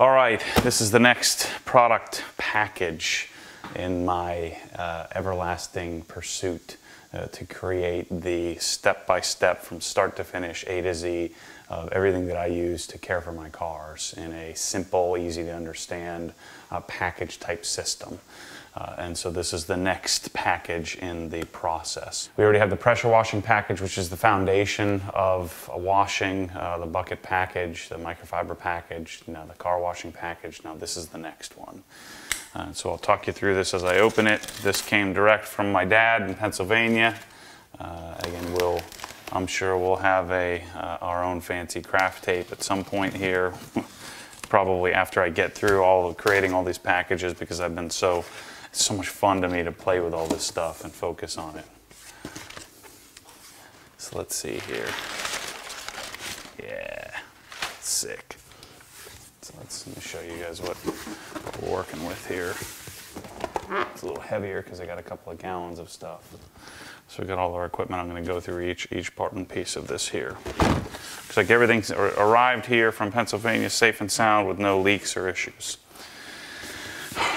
All right, this is the next product package in my everlasting pursuit to create the step-by-step from start to finish, A to Z, of everything that I use to care for my cars in a simple, easy to understand package type system. And so this is the next package in the process. We already have the pressure washing package, which is the foundation of washing, the bucket package, the microfiber package, now the car washing package. Now this is the next one. So I'll talk you through this as I open it. This came direct from my dad in Pennsylvania. Again, I'm sure we'll have our own fancy craft tape at some point here, probably after I get through creating all these packages, because it's so much fun to me to play with all this stuff and focus on it. So let's see here. Yeah, sick. So let me show you guys what we're working with here. It's a little heavier because I got a couple of gallons of stuff. So we got all our equipment. I'm going to go through each part and piece of this here. Looks like everything's arrived here from Pennsylvania safe and sound with no leaks or issues.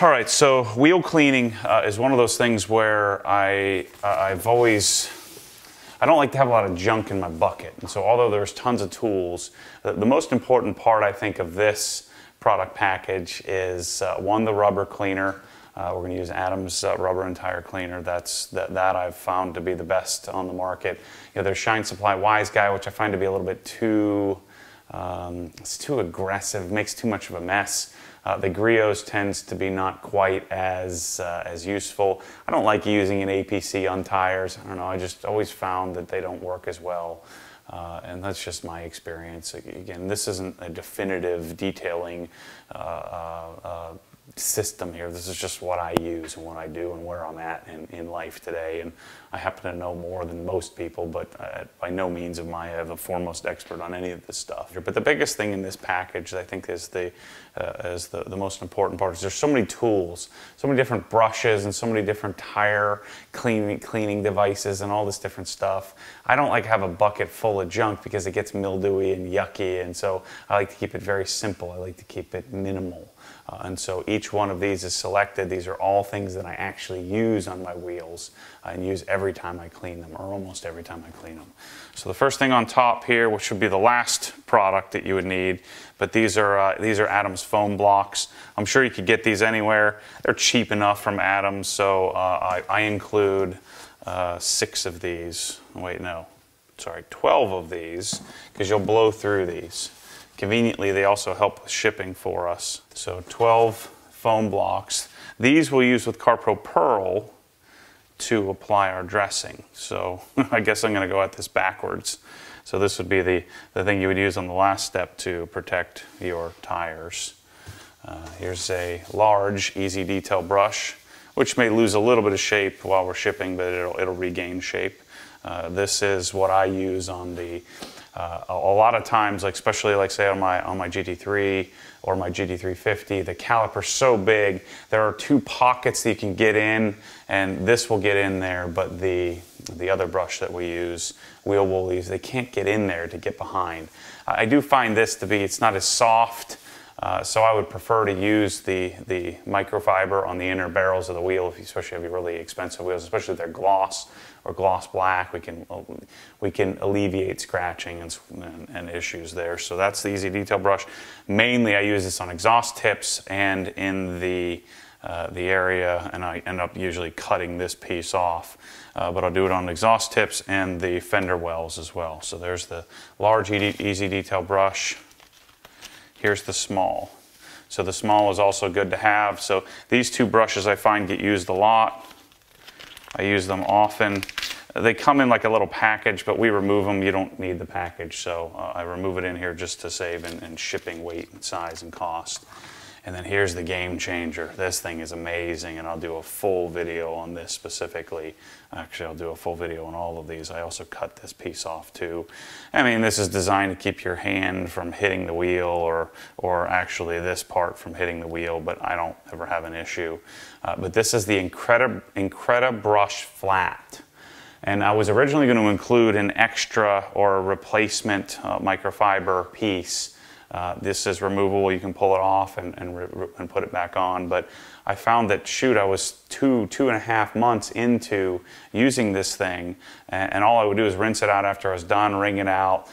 All right, so wheel cleaning is one of those things where I don't like to have a lot of junk in my bucket. And so although there's tons of tools, the most important part, I think, of this product package is one, the rubber cleaner. We're going to use Adam's rubber and tire cleaner. That I've found to be the best on the market. You know, there's Shine Supply Wise Guy, which I find to be a little bit too aggressive, makes too much of a mess. The Griot's tends to be not quite as useful. I don't like using an APC on tires. I don't know, I just always found that they don't work as well. And that's just my experience. Again, this isn't a definitive detailing system here. This is just what I use and what I do and where I'm at in life today. And I happen to know more than most people, but by no means am I the foremost expert on any of this stuff. But the biggest thing in this package, I think, is the most important part. Is there's so many tools, so many different brushes, and so many different tire cleaning devices and all this different stuff. I don't like have a bucket full of junk because it gets mildewy and yucky, and so I like to keep it very simple. I like to keep it minimal. And so each one of these is selected. These are all things that I actually use on my wheels and use every time I clean them, or almost every time I clean them. So the first thing on top here, which would be the last product that you would need, but these are Adam's foam blocks. I'm sure you could get these anywhere. They're cheap enough from Adam's, so I include 6 of these. Wait, no, sorry, 12 of these, because you'll blow through these. Conveniently, they also help with shipping for us. So 12 foam blocks. These we'll use with CarPro Pearl to apply our dressing. So I guess I'm going to go at this backwards. So this would be the thing you would use on the last step to protect your tires. Here's a large Easy Detail brush, which may lose a little bit of shape while we're shipping, but it'll regain shape. This is what I use on the a lot of times, especially say on my GT3 or my GT350, the caliper's so big, there are 2 pockets that you can get in, and this will get in there, but the other brush that we use, wheel woolies, they can't get in there to get behind. I do find this to be, it's not as soft, so I would prefer to use the microfiber on the inner barrels of the wheel, especially if you have really expensive wheels, especially if they're gloss or gloss black. We can alleviate scratching and issues there. So that's the Easy Detail brush. Mainly I use this on exhaust tips and in the area, and I end up usually cutting this piece off. But I'll do it on exhaust tips and the fender wells as well. So there's the large Easy Detail brush. Here's the small. So the small is also good to have. So these 2 brushes I find get used a lot. I use them often. They come in like a little package, but we remove them. You don't need the package, so I remove it in here just to save in shipping weight and size and cost. And then here's the game changer. This thing is amazing, and I'll do a full video on this specifically. Actually, I'll do a full video on all of these. I also cut this piece off too. I mean, this is designed to keep your hand from hitting the wheel, or actually this part from hitting the wheel, but I don't ever have an issue. But this is the Increda Brush Flat. And I was originally going to include an extra or a replacement microfiber piece This is removable. You can pull it off and put it back on. But I found that, shoot, I was two and a half months into using this thing, and all I would do is rinse it out after I was done, wring it out,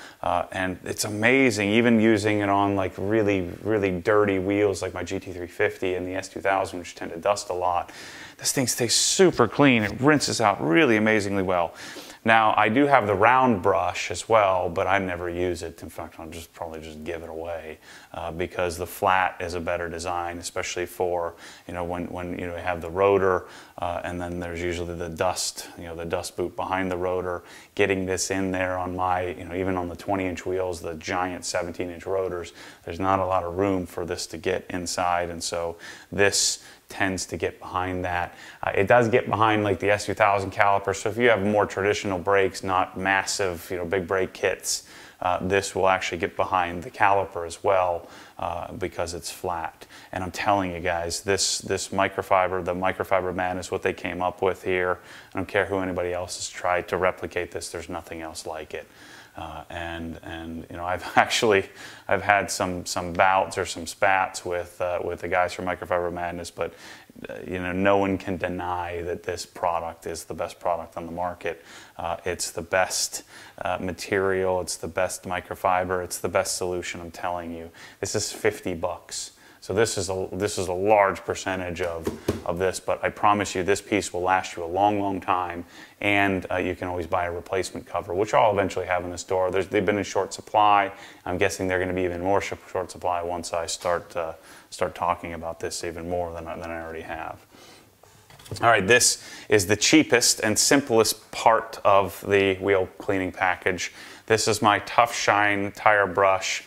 and it's amazing. Even using it on like really, really dirty wheels like my GT350 and the S2000, which tend to dust a lot, this thing stays super clean. It rinses out really amazingly well. Now, I do have the round brush as well, but I never use it. In fact, I'll probably just give it away because the flat is a better design, especially for, when you have the rotor and then there's usually the dust, the dust boot behind the rotor. Getting this in there on my, even on the 20-inch wheels, the giant 17-inch rotors, there's not a lot of room for this to get inside, and so this tends to get behind that. It does get behind like the S2000 caliper, so if you have more traditional brakes, not massive, big brake kits, this will actually get behind the caliper as well because it's flat. And I'm telling you guys, this microfiber, the microfiber madness, what they came up with here, I don't care who anybody else has tried to replicate this, there's nothing else like it. I've had some bouts or some spats with the guys from Microfiber Madness, but no one can deny that this product is the best product on the market. It's the best material, it's the best microfiber, it's the best solution. I'm telling you, this is $50. So this is a large percentage of this, but I promise you this piece will last you a long, long time, and you can always buy a replacement cover, which I'll eventually have in the store. They've been in short supply. I'm guessing they're going to be even more short supply once I start talking about this even more than I already have. All right, this is the cheapest and simplest part of the wheel cleaning package. This is my Tough Shine tire brush.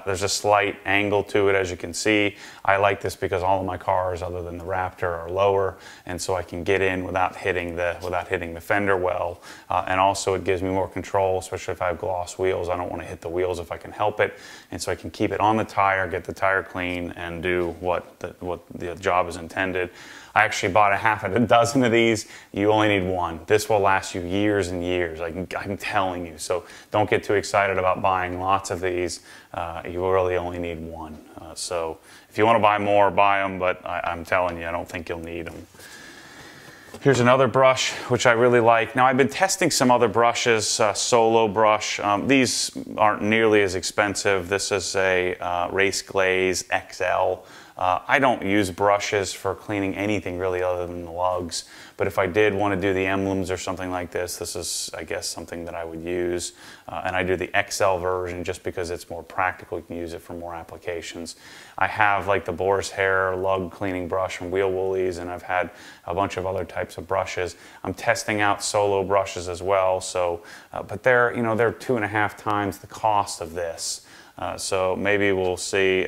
There's a slight angle to it, as you can see. I like this because all of my cars, other than the Raptor, are lower, and so I can get in without hitting the fender well. And also, it gives me more control, especially if I have gloss wheels. I don't want to hit the wheels if I can help it, and so I can keep it on the tire, get the tire clean, and do what the job is intended. I actually bought a half a dozen of these. You only need one. This will last you years and years, I'm telling you. So don't get too excited about buying lots of these. You really only need one. So if you want to buy more, buy them, but I'm telling you, I don't think you'll need them. Here's another brush, which I really like. Now, I've been testing some other brushes, Solo brush. These aren't nearly as expensive. This is a Race Glaze XL. I don't use brushes for cleaning anything really other than the lugs, but if I did want to do the emblems or something like this, this is, I guess, something that I would use. And I do the XL version just because it's more practical. You can use it for more applications. I have like the boar's hair lug cleaning brush from Wheel Woolies, and I've had a bunch of other types of brushes. I'm testing out Solo brushes as well, so, but they're 2.5 times the cost of this. So maybe we'll see,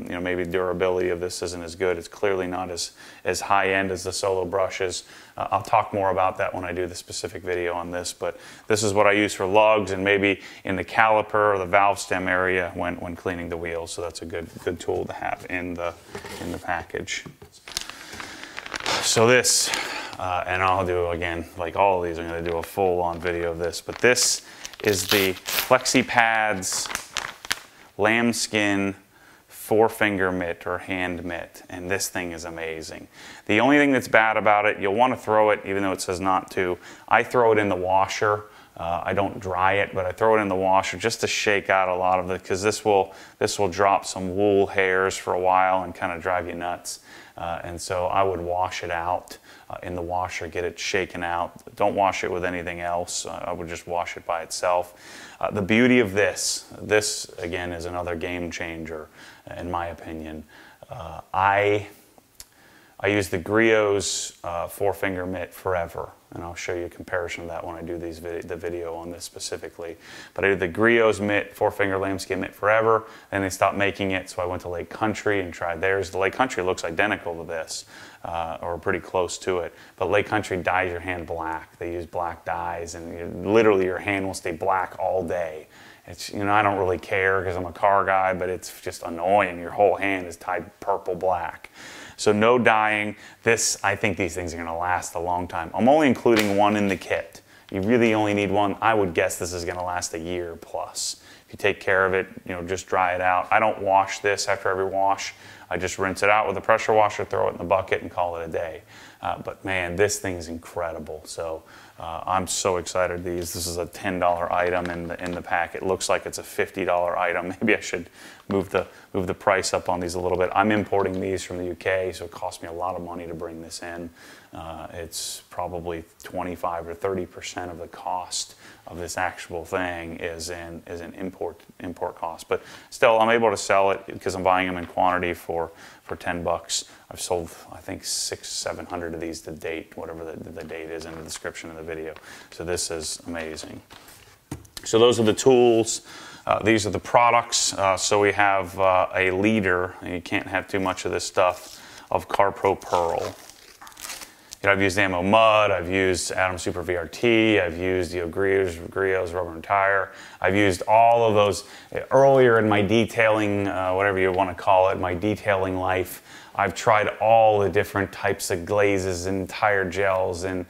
maybe durability of this isn't as good. It's clearly not as high-end as the Solo brushes. I'll talk more about that when I do the specific video on this, but this is what I use for lugs and maybe in the caliper or the valve stem area when cleaning the wheels. So that's a good tool to have in the package. So this, and I'll do, again, like all of these, I'm going to do a full-on video of this, but this is the Flexi Pads Lambskin 4-finger mitt or hand mitt, and this thing is amazing. The only thing that's bad about it, you'll want to throw it even though it says not to. I throw it in the washer. I don't dry it, but I throw it in the washer just to shake out a lot of it, because this will drop some wool hairs for a while and kind of drive you nuts. And so I would wash it out in the washer, get it shaken out. Don't wash it with anything else. I would just wash it by itself. The beauty of this again is another game changer in my opinion. I use the Griot's 4-finger mitt forever, and I'll show you a comparison of that when I do the video on this specifically. But I did the Griot's mitt, 4-finger lambskin mitt forever, then they stopped making it, so I went to Lake Country and tried theirs. The Lake Country looks identical to this, or pretty close to it, but Lake Country dyes your hand black. They use black dyes, and literally your hand will stay black all day. It's, I don't really care because I'm a car guy, but it's just annoying. Your whole hand is dyed purple black. So no dyeing. I think these things are going to last a long time. I'm only including one in the kit. You really only need one. I would guess this is going to last a year plus If you take care of it, just dry it out. I don't wash this after every wash. I just rinse it out with a pressure washer, throw it in the bucket, and call it a day. But man, this thing's incredible. So I'm so excited. This is a $10 item in the pack. It looks like it's a $50 item. Maybe I should move the price up on these a little bit. I'm importing these from the UK, so it costs me a lot of money to bring this in. It's probably 25 or 30% of the cost of this actual thing is an import cost. But still, I'm able to sell it because I'm buying them in quantity for 10 bucks. I've sold, I think, 600-700 of these to date, whatever the date is in the description of the video. So this is amazing. So those are the tools. These are the products. So we have a liter, and you can't have too much of this stuff, of CarPro Pearl. I've used Ammo Mud, I've used Adams Super VRT, I've used Griot's Rubber and Tire. I've used all of those earlier in my detailing, whatever you want to call it, my detailing life. I've tried all the different types of glazes and tire gels and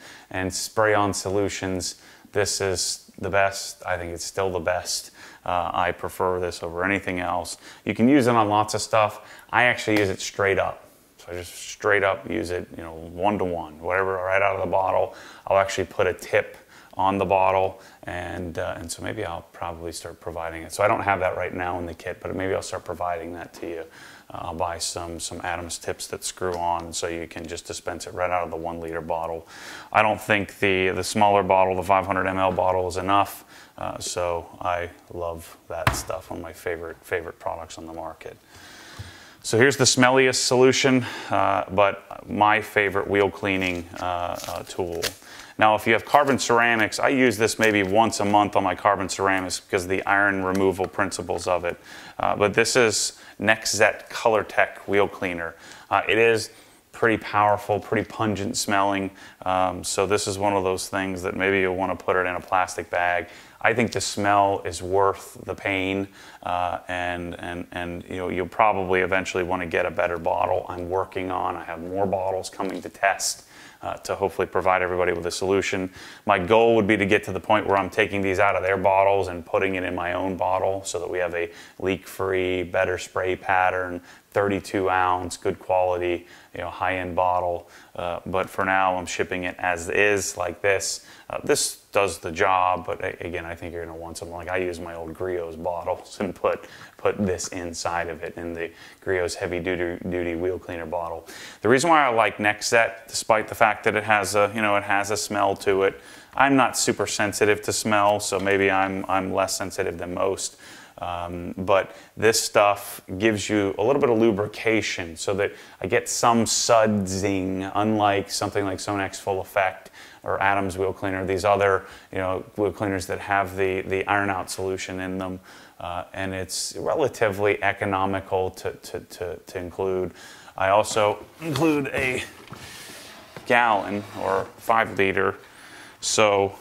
spray-on solutions. This is the best. I think it's still the best. I prefer this over anything else. You can use it on lots of stuff. I actually use it straight up. So I just straight up use it, one-to-one, whatever, right out of the bottle. I'll actually put a tip on the bottle, and so maybe I'll probably start providing it. So I don't have that right now in the kit, but maybe I'll start providing that to you. I'll buy some Adams tips that screw on, so you can just dispense it right out of the 1 liter bottle. I don't think the smaller bottle, the 500 ml bottle, is enough. So I love that stuff. One of my favorite products on the market. So here's the smelliest solution, but my favorite wheel cleaning tool. Now, if you have carbon ceramics, I use this maybe once a month on my carbon ceramics because of the iron removal principles of it. But this is Nexzet ColorTech wheel cleaner. It is pretty powerful, pretty pungent smelling. So this is one of those things that maybe you'll want to put it in a plastic bag. I think the smell is worth the pain, and you'll probably eventually want to get a better bottle. I'm working on. I have more bottles coming to test to hopefully provide everybody with a solution. My goal would be to get to the point where I'm taking these out of their bottles and putting it in my own bottle so that we have a leak-free, better spray pattern, 32 ounce, good quality, high-end bottle. But for now, I'm shipping it as is, like this. This does the job, but again, I think you're going to want something like I use my old Griot's bottles and put this inside of it in the Griot's heavy duty wheel cleaner bottle. The reason why I like Nexzet, despite the fact that it has a smell to it, I'm not super sensitive to smell, so maybe I'm less sensitive than most. But this stuff gives you a little bit of lubrication so that I get some sudsing, unlike something like Sonex Full Effect or Adams wheel cleaner, these other wheel cleaners that have the iron out solution in them. And it's relatively economical to include. I also include a gallon or 5 liter. So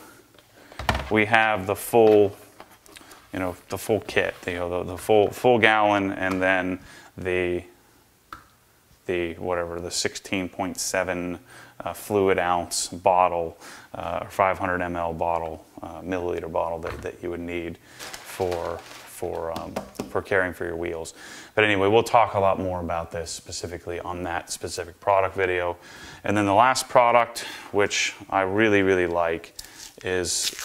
we have the full the full kit, the full gallon, and then the 16.7 fluid ounce bottle, or 500 ml bottle, milliliter bottle that you would need for caring for your wheels. But anyway, we'll talk a lot more about this specifically on that specific product video. And then the last product, which I really like, is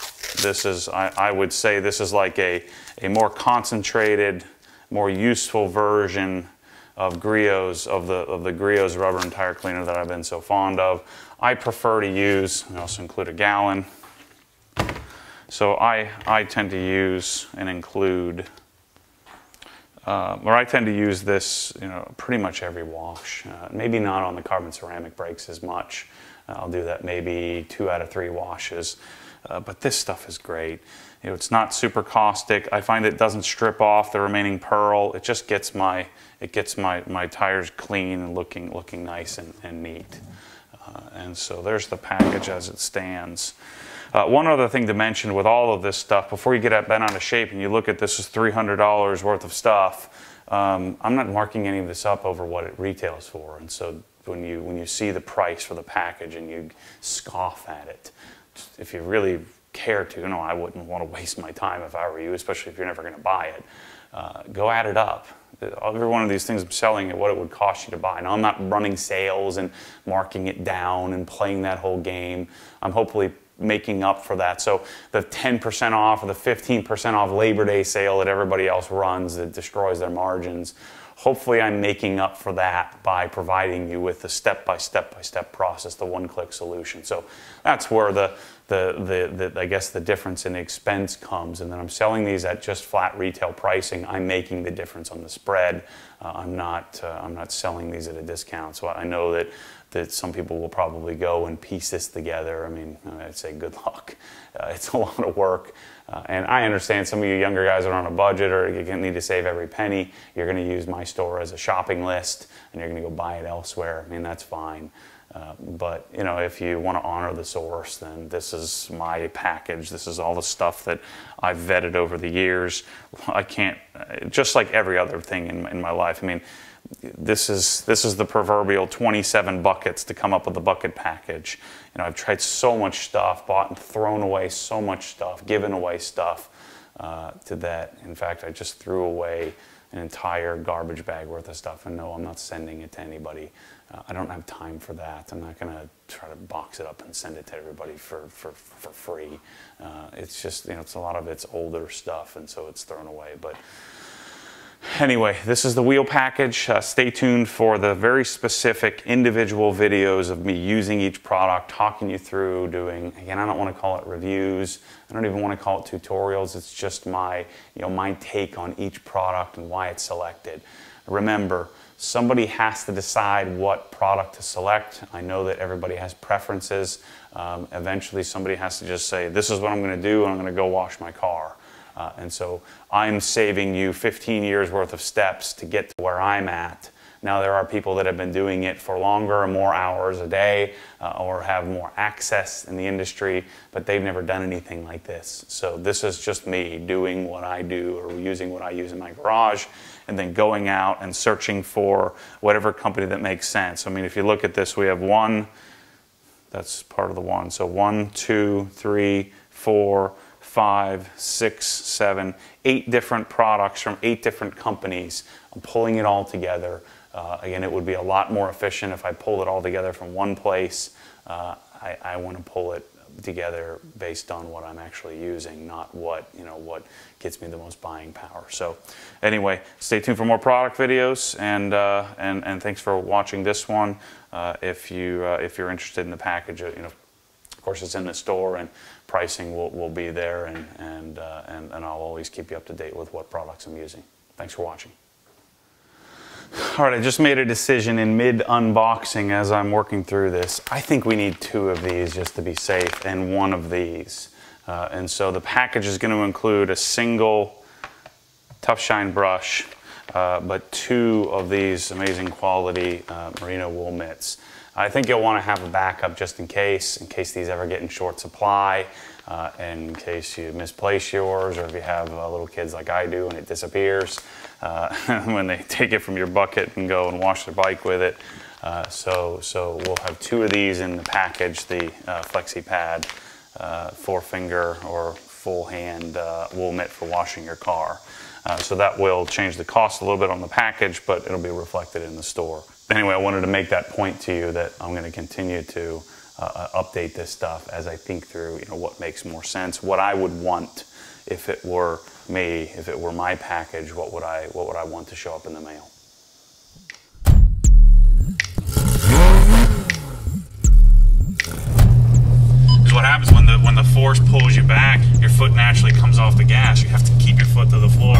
I would say this is like a more concentrated, more useful version of Griot's, of the Griot's rubber and tire cleaner that I've been so fond of. I prefer to use, I also include a gallon. So I tend to use and include, or I tend to use this, pretty much every wash. Maybe not on the carbon ceramic brakes as much. I'll do that maybe 2 out of 3 washes. But this stuff is great. It's not super caustic. I find it doesn't strip off the remaining pearl. It just gets my tires clean and looking nice and neat. And so there's the package as it stands. One other thing to mention with all of this stuff, before you get bent out of shape and you look at this as $300 worth of stuff, I'm not marking any of this up over what it retails for. And so when you see the price for the package and you scoff at it, if you really care to. I wouldn't want to waste my time if I were you, especially if you're never going to buy it. Go add it up. Every one of these things I'm selling at what it would cost you to buy. Now, I'm not running sales and marking it down and playing that whole game. I'm hopefully making up for that. So the 10% off or the 15% off Labor Day sale that everybody else runs that destroys their margins, hopefully I'm making up for that by providing you with the step-by-step process, the one-click solution. So that's where I guess the difference in expense comes. And then I'm selling these at just flat retail pricing. I'm making the difference on the spread. I'm not selling these at a discount. So I know that some people will probably go and piece this together. I mean, I'd say good luck. It's a lot of work. And I understand some of you younger guys are on a budget or you need to save every penny. You're going to use my store as a shopping list and you're going to go buy it elsewhere. I mean, that's fine. But, if you want to honor the source, then this is my package. This is all the stuff that I've vetted over the years. I can't, just like every other thing in my life. I mean, this is the proverbial 27 buckets to come up with the bucket package. I've tried so much stuff, bought and thrown away so much stuff, given away stuff to that. In fact, I just threw away an entire garbage bag worth of stuff, and no, I'm not sending it to anybody. I don't have time for that. I'm not going to try to box it up and send it to everybody for free. It's just, it's a lot of it's older stuff, and so it's thrown away. But anyway, this is the wheel package. Stay tuned for the very specific individual videos of me using each product, talking you through, doing, again, I don't want to call it reviews. I don't even want to call it tutorials. It's just my take on each product and why it's selected. Remember, somebody has to decide what product to select. I know that everybody has preferences. Eventually, somebody has to just say, this is what I'm going to do, and I'm going to go wash my car. And so I'm saving you 15 years worth of steps to get to where I'm at. Now there are people that have been doing it for longer and more hours a day or have more access in the industry, but they've never done anything like this. So this is just me doing what I do or using what I use in my garage and then going out and searching for whatever company that makes sense. I mean, if you look at this, we have one, that's part of the one. So 1, 2, 3, 4, 5, 6, 7, 8 different products from 8 different companies. I'm pulling it all together. Again, it would be a lot more efficient if I pulled it all together from one place. I want to pull it together based on what I'm actually using, not what gets me the most buying power. So anyway, stay tuned for more product videos, and thanks for watching this one. If you're interested in the package, of course it's in the store and pricing will be there, and I'll always keep you up to date with what products I'm using. Thanks for watching. All right, I just made a decision in mid-unboxing as I'm working through this. I think we need 2 of these just to be safe and 1 of these. And so the package is going to include a single Tough Shine brush, but 2 of these amazing quality merino wool mitts. I think you'll want to have a backup just in case these ever get in short supply, in case you misplace yours, or if you have little kids like I do and it disappears when they take it from your bucket and go and wash their bike with it. So we'll have 2 of these in the package, the Flexi Pad 4-finger or full hand wool mitt for washing your car. So that will change the cost a little bit on the package, but it'll be reflected in the store. Anyway, I wanted to make that point to you that I'm going to continue to update this stuff as I think through what makes more sense, what I would want if it were me, if it were my package, what would I want to show up in the mail. Because what happens when the force pulls you back, your foot naturally comes off the gas. You have to keep your foot to the floor.